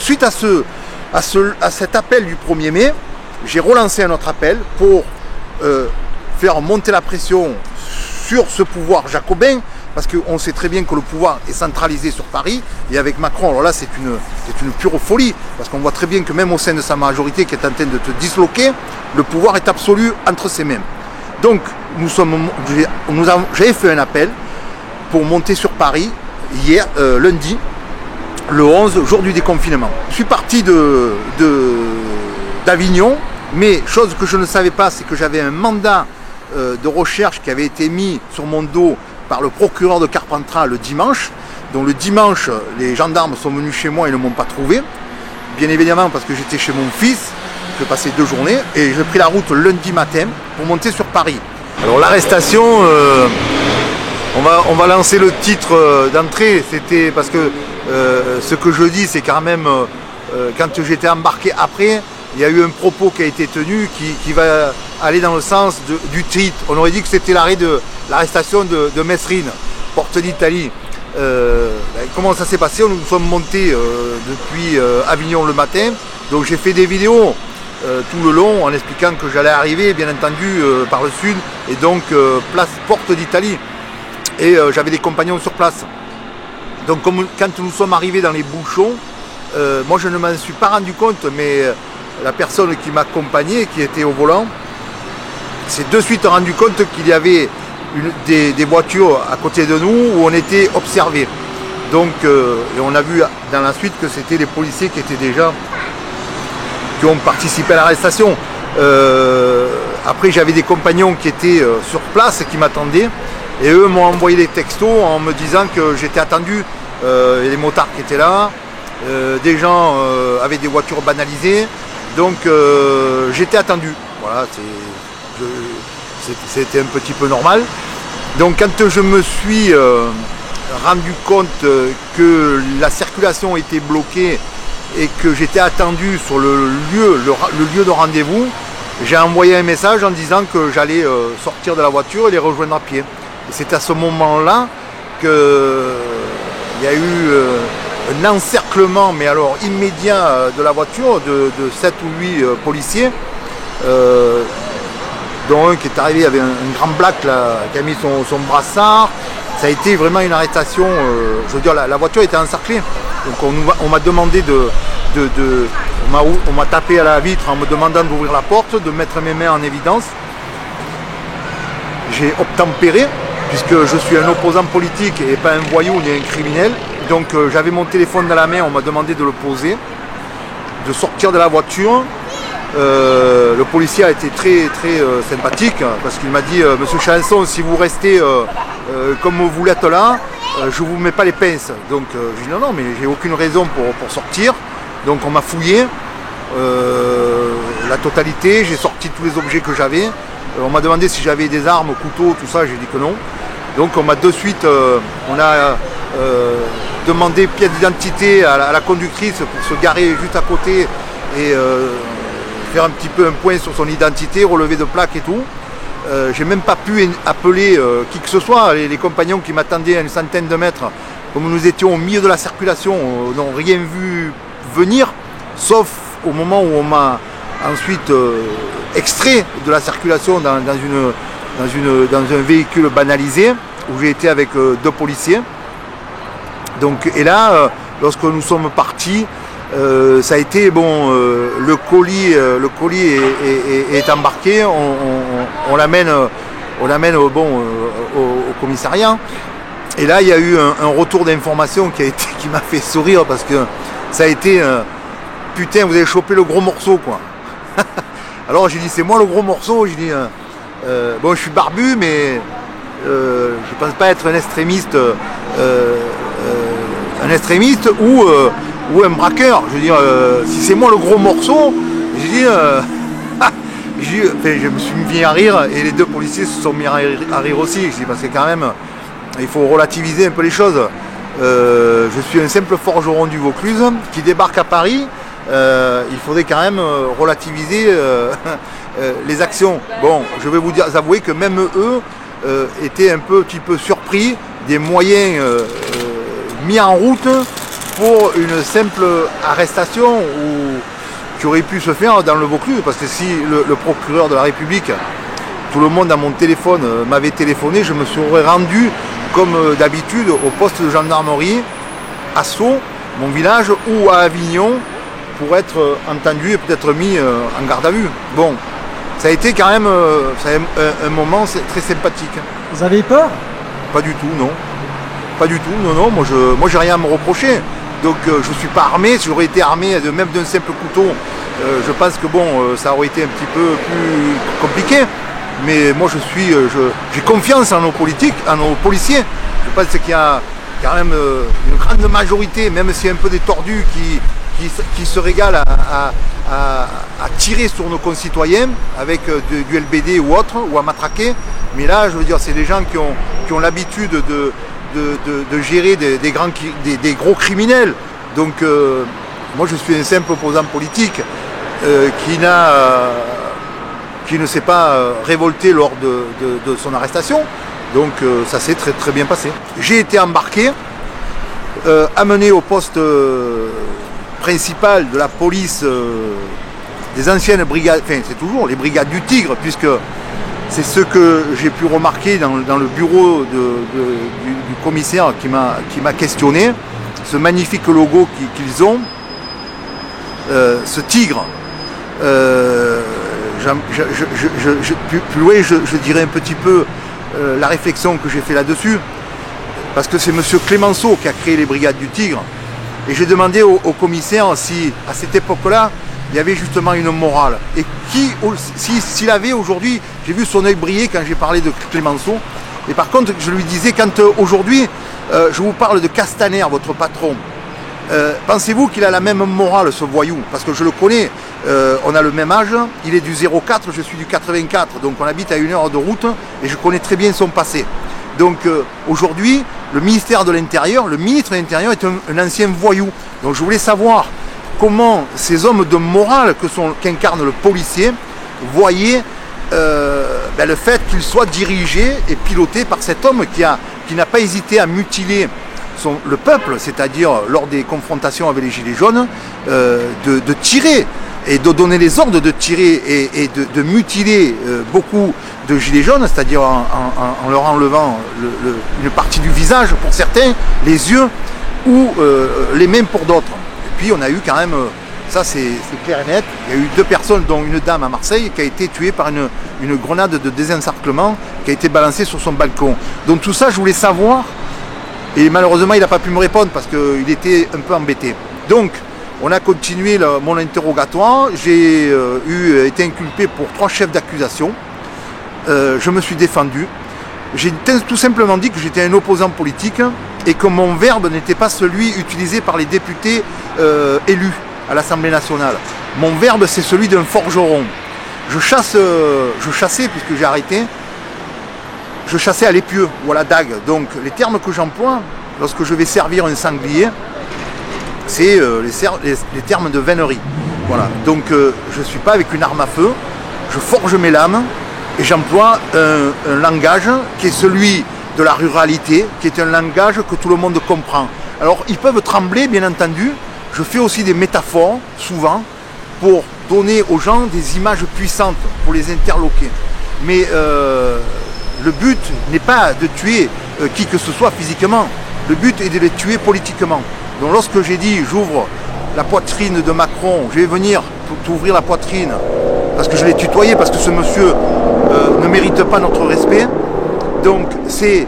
suite à cet appel du 1er mai, j'ai relancé un autre appel pour faire monter la pression sur ce pouvoir jacobin, parce qu'on sait très bien que le pouvoir est centralisé sur Paris, et avec Macron, alors là c'est une pure folie, parce qu'on voit très bien que même au sein de sa majorité qui est en train de te disloquer, le pouvoir est absolu entre ses mains. Donc j'avais fait un appel pour monter sur Paris hier, lundi, le 11, jour du déconfinement. Je suis parti d'Avignon, mais chose que je ne savais pas, c'est que j'avais un mandat de recherche qui avait été mis sur mon dos par le procureur de Carpentras le dimanche. Donc le dimanche, les gendarmes sont venus chez moi et ne m'ont pas trouvé. Bien évidemment parce que j'étais chez mon fils, j'ai passé 2 journées et j'ai pris la route lundi matin pour monter sur Paris. Alors l'arrestation, on va lancer le titre d'entrée, c'était parce que ce que je dis c'est quand même, quand j'étais embarqué après, il y a eu un propos qui a été tenu qui va aller dans le sens du titre. On aurait dit que c'était l'arrestation de Mesrine, porte d'Italie. Comment ça s'est passé? Nous sommes montés depuis Avignon le matin, donc j'ai fait des vidéos tout le long en expliquant que j'allais arriver bien entendu par le sud et donc place porte d'Italie, et j'avais des compagnons sur place. Donc quand nous sommes arrivés dans les bouchons, moi je ne m'en suis pas rendu compte, mais la personne qui m'accompagnait, qui était au volant, s'est de suite rendu compte qu'il y avait des voitures à côté de nous où on était observés. Donc et on a vu dans la suite que c'était les policiers qui ont participé à l'arrestation. Après j'avais des compagnons qui étaient sur place, qui m'attendaient, et eux m'ont envoyé des textos en me disant que j'étais attendu. Il y a des motards qui étaient là, des gens avaient des voitures banalisées, donc j'étais attendu. Voilà, c'était un petit peu normal. Donc quand je me suis rendu compte que la circulation était bloquée et que j'étais attendu sur le lieu de rendez-vous, j'ai envoyé un message en disant que j'allais sortir de la voiture et les rejoindre à pied. Et c'est à ce moment-là qu'il y a eu un encerclement, mais alors immédiat, de la voiture de 7 ou 8 policiers, dont un qui est arrivé avec un grand black là, qui a mis son brassard. Ça a été vraiment une arrestation, je veux dire, la voiture était encerclée. Donc on m'a demandé on m'a tapé à la vitre en me demandant d'ouvrir la porte, de mettre mes mains en évidence. J'ai obtempéré, puisque je suis un opposant politique et pas un voyou ni un criminel. Donc j'avais mon téléphone dans la main, on m'a demandé de le poser, de sortir de la voiture. Le policier a été très sympathique, parce qu'il m'a dit Monsieur Chanson, si vous restez comme vous l'êtes là, je vous mets pas les pinces. Donc j'ai dit non mais j'ai aucune raison pour sortir. Donc on m'a fouillé la totalité, j'ai sorti tous les objets que j'avais. On m'a demandé si j'avais des armes, couteaux, tout ça, j'ai dit que non. Donc on m'a de suite demandé pièce d'identité à la conductrice pour se garer juste à côté et faire un petit peu un point sur son identité, relevé de plaques et tout. J'ai même pas pu appeler qui que ce soit. Les compagnons qui m'attendaient à une centaine de mètres, comme nous étions au milieu de la circulation, n'ont rien vu venir, sauf au moment où on m'a ensuite extrait de la circulation dans un véhicule banalisé, où j'ai été avec 2 policiers. Donc, et là, lorsque nous sommes partis, ça a été bon, le colis est embarqué, on l'amène au commissariat. Et là il y a eu un retour d'information qui m'a fait sourire, parce que ça a été putain, vous avez chopé le gros morceau quoi. Alors j'ai dit c'est moi le gros morceau, j'ai dit bon je suis barbu mais je pense pas être un extrémiste ou un braqueur. Je veux dire, si c'est moi le gros morceau, j'ai dit, je me suis mis à rire, et les 2 policiers se sont mis à rire aussi. Je dis, parce que quand même, il faut relativiser un peu les choses. Je suis un simple forgeron du Vaucluse qui débarque à Paris. Il faudrait quand même relativiser les actions. Bon, je vais vous avouer que même eux étaient un petit peu surpris des moyens mis en route pour une simple arrestation qui aurait pu se faire dans le Vaucluse, parce que si le procureur de la République, tout le monde à mon téléphone m'avait téléphoné, je me serais rendu comme d'habitude au poste de gendarmerie à Sceaux, mon village, ou à Avignon, pour être entendu et peut-être mis en garde à vue. Bon, ça a été quand même un moment très sympathique. Vous avez peur? Pas du tout, non. Pas du tout, non, moi j'ai rien à me reprocher. Donc je ne suis pas armé, si j'aurais été armé même d'un simple couteau, je pense que bon, ça aurait été un petit peu plus compliqué. Mais moi j'ai confiance en nos politiques, en nos policiers. Je pense qu'il y a quand même une grande majorité, même s'il y a un peu des tordus qui se régalent à tirer sur nos concitoyens avec du LBD ou autre, ou à matraquer. Mais là, je veux dire, c'est des gens qui ont l'habitude de gérer des gros criminels. Donc moi je suis un simple opposant politique qui ne s'est pas révolté lors de son arrestation. Donc ça s'est très très bien passé. J'ai été embarqué, amené au poste principal de la police des anciennes brigades, enfin c'est toujours les brigades du Tigre, puisque c'est ce que j'ai pu remarquer dans le bureau du commissaire qui m'a questionné, ce magnifique logo qu'ils ont, ce tigre. Plus loin, je dirais un petit peu la réflexion que j'ai fait là-dessus, parce que c'est M. Clémenceau qui a créé les brigades du Tigre, et j'ai demandé au commissaire si à cette époque-là il y avait justement une morale, et s'il avait aujourd'hui, j'ai vu son œil briller quand j'ai parlé de Clémenceau, et par contre je lui disais, quand aujourd'hui je vous parle de Castaner, votre patron, pensez-vous qu'il a la même morale, ce voyou? Parce que je le connais, on a le même âge, il est du 04, je suis du 84, donc on habite à 1 heure de route, et je connais très bien son passé. Donc aujourd'hui, le ministère de l'Intérieur, le ministre de l'Intérieur est un ancien voyou. Donc je voulais savoir comment ces hommes de morale qu'incarne le policier voyaient le fait qu'il soit dirigé et piloté par cet homme qui n'a pas hésité à mutiler le peuple, c'est-à-dire lors des confrontations avec les Gilets jaunes, de tirer et de donner les ordres de tirer et de mutiler beaucoup de Gilets jaunes, c'est-à-dire en leur enlevant une partie du visage pour certains, les yeux ou les mains pour d'autres. Et puis on a eu quand même, ça c'est clair et net, il y a eu 2 personnes, dont une dame à Marseille qui a été tuée par une grenade de désencerclement qui a été balancée sur son balcon. Donc tout ça je voulais savoir, et malheureusement il n'a pas pu me répondre parce qu'il était un peu embêté. Donc on a continué mon interrogatoire, j'ai été inculpé pour 3 chefs d'accusation, je me suis défendu, j'ai tout simplement dit que j'étais un opposant politique et que mon verbe n'était pas celui utilisé par les députés élus à l'Assemblée nationale. Mon verbe c'est celui d'un forgeron. Je chassais, puisque j'ai arrêté, je chassais à l'épieu ou à la dague. Donc les termes que j'emploie lorsque je vais servir un sanglier, c'est les termes de vénerie. Voilà. Donc je ne suis pas avec une arme à feu, je forge mes lames et j'emploie un langage qui est celui de la ruralité, qui est un langage que tout le monde comprend. Alors ils peuvent trembler, bien entendu. Je fais aussi des métaphores, souvent, pour donner aux gens des images puissantes, pour les interloquer. Mais le but n'est pas de tuer qui que ce soit physiquement, le but est de les tuer politiquement. Donc lorsque j'ai dit j'ouvre la poitrine de Macron, je vais venir t'ouvrir la poitrine, parce que je l'ai tutoyé, parce que ce monsieur ne mérite pas notre respect, donc c'est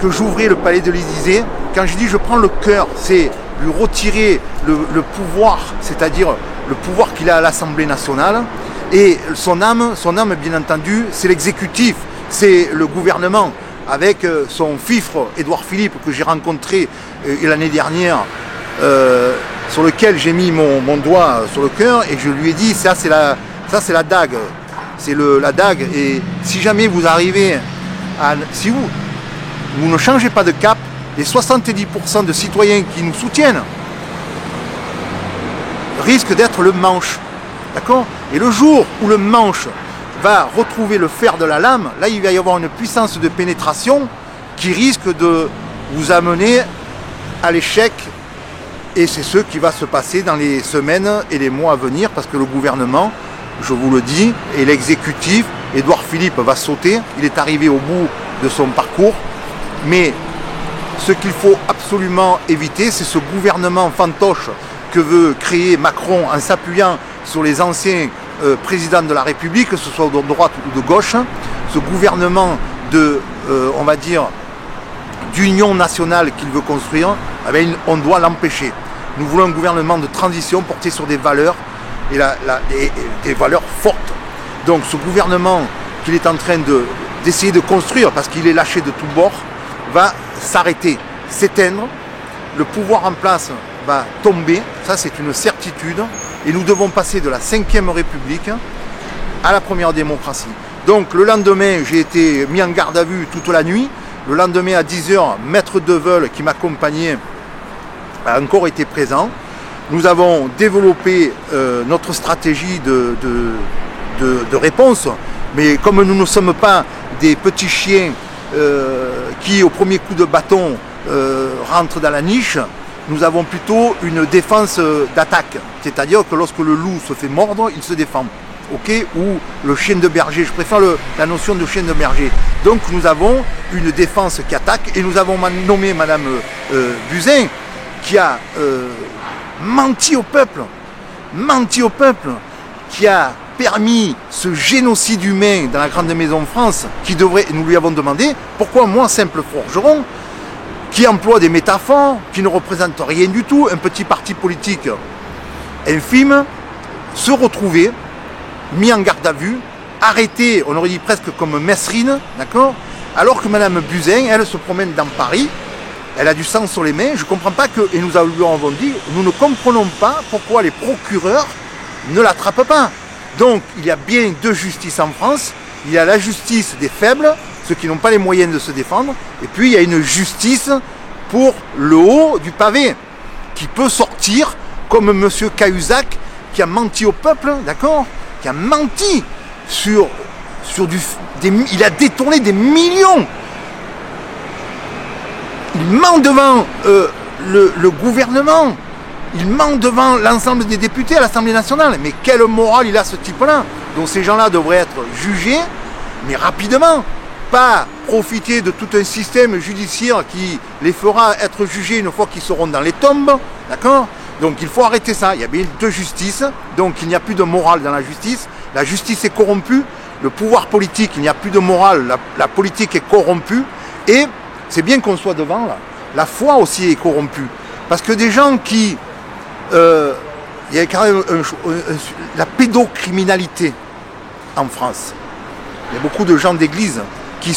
que j'ouvrais le palais de l'Élysée. Quand je dis je prends le cœur, c'est lui retirer le pouvoir, c'est-à-dire le pouvoir qu'il a à l'Assemblée nationale, et son âme bien entendu, c'est l'exécutif, c'est le gouvernement, avec son fifre Édouard Philippe que j'ai rencontré l'année dernière, sur lequel j'ai mis mon doigt sur le cœur et je lui ai dit ça c'est la dague, c'est la dague, et si jamais vous arrivez si vous ne changez pas de cap, les 70% de citoyens qui nous soutiennent risquent d'être le manche, d'accord? Et le jour où le manche va retrouver le fer de la lame, là il va y avoir une puissance de pénétration qui risque de vous amener à l'échec Et c'est ce qui va se passer dans les semaines et les mois à venir, parce que le gouvernement, je vous le dis, et l'exécutif, Édouard Philippe va sauter, il est arrivé au bout de son parcours, mais ce qu'il faut absolument éviter, c'est ce gouvernement fantoche que veut créer Macron en s'appuyant sur les anciens présidents de la République, que ce soit de droite ou de gauche, ce gouvernement de, on va dire, d'union nationale qu'il veut construire, eh bien, on doit l'empêcher. Nous voulons un gouvernement de transition porté sur des valeurs, et des valeurs fortes. Donc ce gouvernement qu'il est en train d'essayer de construire, parce qu'il est lâché de tous bords, va s'arrêter, s'éteindre. Le pouvoir en place va tomber, ça c'est une certitude, et nous devons passer de la 5e République à la première démocratie. Donc le lendemain, j'ai été mis en garde à vue toute la nuit. Le lendemain à 10h, Maître Deveul, qui m'accompagnait, a encore été présent. Nous avons développé notre stratégie de réponse, mais comme nous ne sommes pas des petits chiens qui, au premier coup de bâton, rentrent dans la niche, nous avons plutôt une défense d'attaque. C'est-à-dire que lorsque le loup se fait mordre, il se défend. Okay, ou le chien de berger, je préfère la notion de chien de berger. Donc nous avons une défense qui attaque, et nous avons nommé Madame Buzyn, qui a menti au peuple, qui a permis ce génocide humain dans la grande maison France, qui devrait, nous lui avons demandé, pourquoi moi, simple forgeron, qui emploie des métaphores, qui ne représente rien du tout, un petit parti politique infime, se retrouver mis en garde à vue, arrêté, on aurait dit presque comme Messrine, d'accord, alors que Madame Buzyn, elle se promène dans Paris, elle a du sang sur les mains, je ne comprends pas que, et nous lui avons dit, nous ne comprenons pas pourquoi les procureurs ne l'attrapent pas. Donc il y a bien deux justices en France, il y a la justice des faibles, ceux qui n'ont pas les moyens de se défendre, et puis il y a une justice pour le haut du pavé, qui peut sortir comme M. Cahuzac, qui a menti au peuple, d'accord, qui a menti sur il a détourné des millions. Il ment devant le gouvernement, il ment devant l'ensemble des députés à l'Assemblée nationale. Mais quelle morale il a, ce type-là? Donc ces gens-là devraient être jugés, mais rapidement. Pas profiter de tout un système judiciaire qui les fera être jugés une fois qu'ils seront dans les tombes, d'accord? Donc il faut arrêter ça, il y a bien deux justices, donc il n'y a plus de morale dans la justice est corrompue, le pouvoir politique, il n'y a plus de morale, la politique est corrompue, et c'est bien qu'on soit devant là, la foi aussi est corrompue, parce que des gens qui... il y a quand même la pédocriminalité en France, il y a beaucoup de gens d'église qui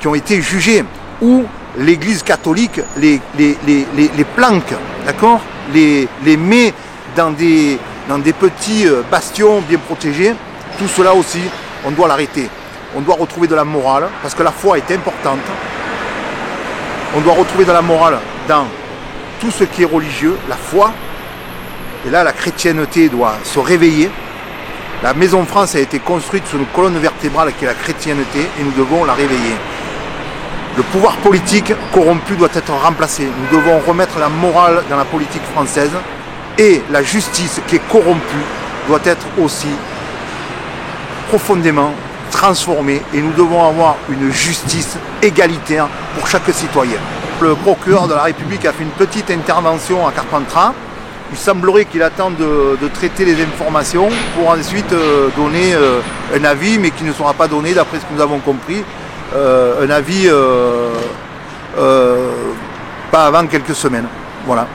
ont été jugés, ou l'église catholique les planque, d'accord, les met dans des petits bastions bien protégés. Tout cela aussi, on doit l'arrêter. On doit retrouver de la morale, parce que la foi est importante. On doit retrouver de la morale dans tout ce qui est religieux, la foi. Et là, la chrétienté doit se réveiller. La Maison France a été construite sur une colonne vertébrale qui est la chrétienté, et nous devons la réveiller. Le pouvoir politique corrompu doit être remplacé. Nous devons remettre la morale dans la politique française, et la justice qui est corrompue doit être aussi profondément transformée, et nous devons avoir une justice égalitaire pour chaque citoyen. Le procureur de la République a fait une petite intervention à Carpentras. Il semblerait qu'il attend de traiter les informations pour ensuite donner un avis, mais qui ne sera pas donné d'après ce que nous avons compris. Un avis pas avant quelques semaines. Voilà.